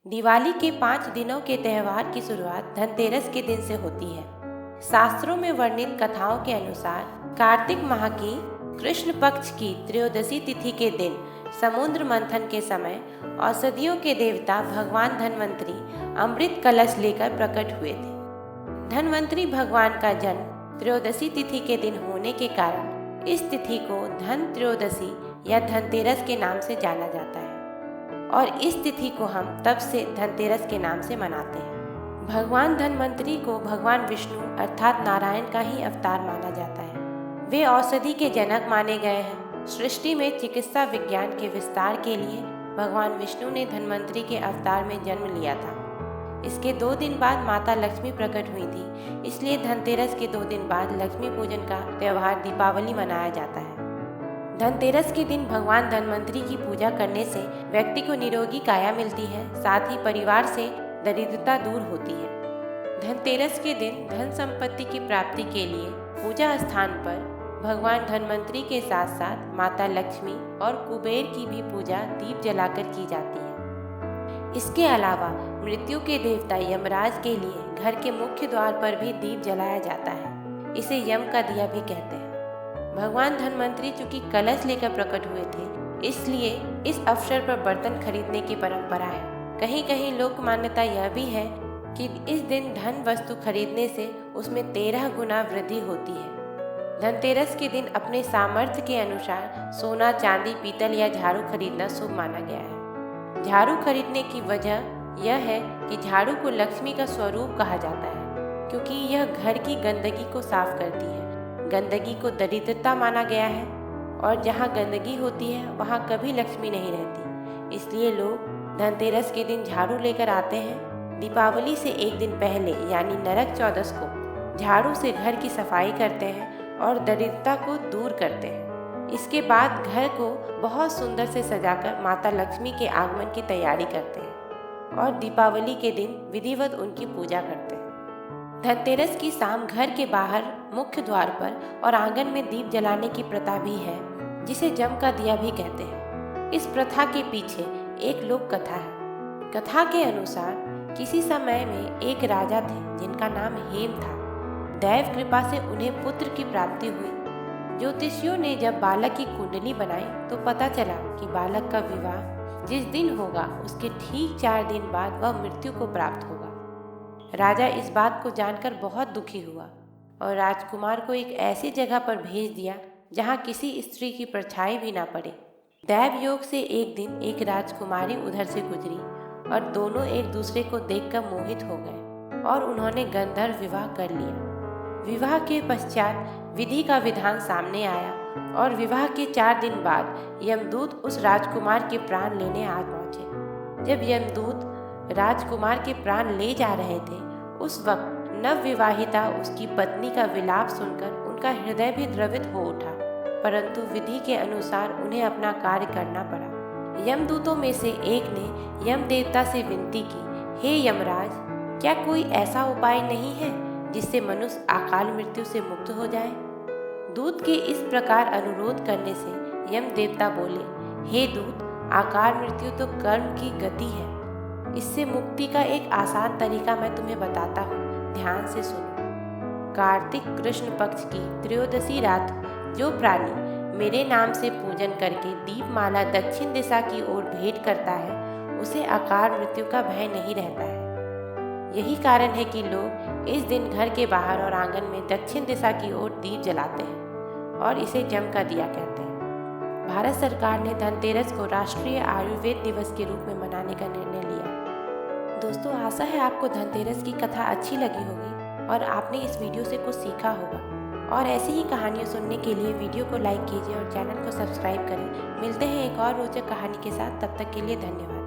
दिवाली के 5 दिनों के त्यौहार की शुरुआत धनतेरस के दिन से होती है। शास्त्रों में वर्णित कथाओं के अनुसार कार्तिक माह की कृष्ण पक्ष की त्रयोदशी तिथि के दिन समुद्र मंथन के समय औषधियों के देवता भगवान धन्वंतरी अमृत कलश लेकर प्रकट हुए थे। धन्वंतरी भगवान का जन्म त्रयोदशी तिथि के दिन होने के कारण इस तिथि को धन त्रयोदशी या धनतेरस के नाम से जाना जाता है और इस तिथि को हम तब से धनतेरस के नाम से मनाते हैं। भगवान धन्वंतरी को भगवान विष्णु अर्थात नारायण का ही अवतार माना जाता है। वे औषधि के जनक माने गए हैं। सृष्टि में चिकित्सा विज्ञान के विस्तार के लिए भगवान विष्णु ने धन्वंतरी के अवतार में जन्म लिया था। इसके 2 दिन बाद माता लक्ष्मी प्रकट हुई थी, इसलिए धनतेरस के 2 दिन बाद लक्ष्मी पूजन का त्यौहार दीपावली मनाया जाता है। धनतेरस के दिन भगवान धन्वंतरी की पूजा करने से व्यक्ति को निरोगी काया मिलती है, साथ ही परिवार से दरिद्रता दूर होती है। धनतेरस के दिन धन संपत्ति की प्राप्ति के लिए पूजा स्थान पर भगवान धन्वंतरी के साथ साथ माता लक्ष्मी और कुबेर की भी पूजा दीप जलाकर की जाती है। इसके अलावा मृत्यु के देवता यमराज के लिए घर के मुख्य द्वार पर भी दीप जलाया जाता है। इसे यम का दिया भी कहते हैं। भगवान धन्वंतरी चूंकि कलश लेकर प्रकट हुए थे, इसलिए इस अवसर पर बर्तन खरीदने की परंपरा है। कहीं कहीं लोक मान्यता यह भी है कि इस दिन धन वस्तु खरीदने से उसमें 13 गुना वृद्धि होती है। धनतेरस के दिन अपने सामर्थ्य के अनुसार सोना, चांदी, पीतल या झाड़ू खरीदना शुभ माना गया है। झाड़ू खरीदने की वजह यह है कि झाड़ू को लक्ष्मी का स्वरूप कहा जाता है, क्योंकि यह घर की गंदगी को साफ करती है। गंदगी को दरिद्रता माना गया है और जहाँ गंदगी होती है वहाँ कभी लक्ष्मी नहीं रहती, इसलिए लोग धनतेरस के दिन झाड़ू लेकर आते हैं। दीपावली से 1 दिन पहले यानी नरक चौदस को झाड़ू से घर की सफाई करते हैं और दरिद्रता को दूर करते हैं। इसके बाद घर को बहुत सुंदर से सजाकर माता लक्ष्मी के आगमन की तैयारी करते हैं और दीपावली के दिन विधिवत उनकी पूजा करते हैं। धनतेरस की शाम घर के बाहर मुख्य द्वार पर और आंगन में दीप जलाने की प्रथा भी है, जिसे जम का दिया भी कहते हैं। इस प्रथा के पीछे एक लोक कथा है। कथा के अनुसार किसी समय में एक राजा थे जिनका नाम हेम था। दैव कृपा से उन्हें पुत्र की प्राप्ति हुई। ज्योतिषियों ने जब बालक की कुंडली बनाई तो पता चला कि बालक का विवाह जिस दिन होगा उसके ठीक 4 दिन बाद वह मृत्यु को प्राप्त होगा। राजा इस बात को जानकर बहुत दुखी हुआ और राजकुमार को एक ऐसी जगह पर भेज दिया जहाँ किसी स्त्री की परछाई भी ना पड़े। दैव योग से एक दिन एक राजकुमारी उधर से गुजरी और दोनों एक दूसरे को देखकर मोहित हो गए और उन्होंने गंधर्व विवाह कर लिया। विवाह के पश्चात विधि का विधान सामने आया और विवाह के 4 दिन बाद यमदूत उस राजकुमार के प्राण लेने आ पहुंचे। जब यमदूत राजकुमार के प्राण ले जा रहे थे, उस वक्त नवविवाहिता उसकी पत्नी का विलाप सुनकर उनका हृदय भी द्रवित हो उठा, परंतु विधि के अनुसार उन्हें अपना कार्य करना पड़ा। यमदूतों में से एक ने यम देवता से विनती की, हे यमराज, क्या कोई ऐसा उपाय नहीं है जिससे मनुष्य अकाल मृत्यु से मुक्त हो जाए? दूत के इस प्रकार अनुरोध करने से यम देवता बोले, हे दूत, अकाल मृत्यु तो कर्म की गति है। इससे मुक्ति का एक आसान तरीका मैं तुम्हें बताता हूँ, ध्यान से सुनो। कार्तिक कृष्ण पक्ष की त्रयोदशी रात जो प्राणी मेरे नाम से पूजन करके दीपमाला दक्षिण दिशा की ओर भेंट करता है, उसे अकाल मृत्यु का भय नहीं रहता है। यही कारण है कि लोग इस दिन घर के बाहर और आंगन में दक्षिण दिशा की ओर दीप जलाते हैं और इसे जम का दिया कहते हैं। भारत सरकार ने धनतेरस को राष्ट्रीय आयुर्वेद दिवस के रूप में मनाने का निर्णय लिया। दोस्तों, आशा है आपको धनतेरस की कथा अच्छी लगी होगी और आपने इस वीडियो से कुछ सीखा होगा। और ऐसी ही कहानियाँ सुनने के लिए वीडियो को लाइक कीजिए और चैनल को सब्सक्राइब करें। मिलते हैं एक और रोचक कहानी के साथ, तब तक के लिए धन्यवाद।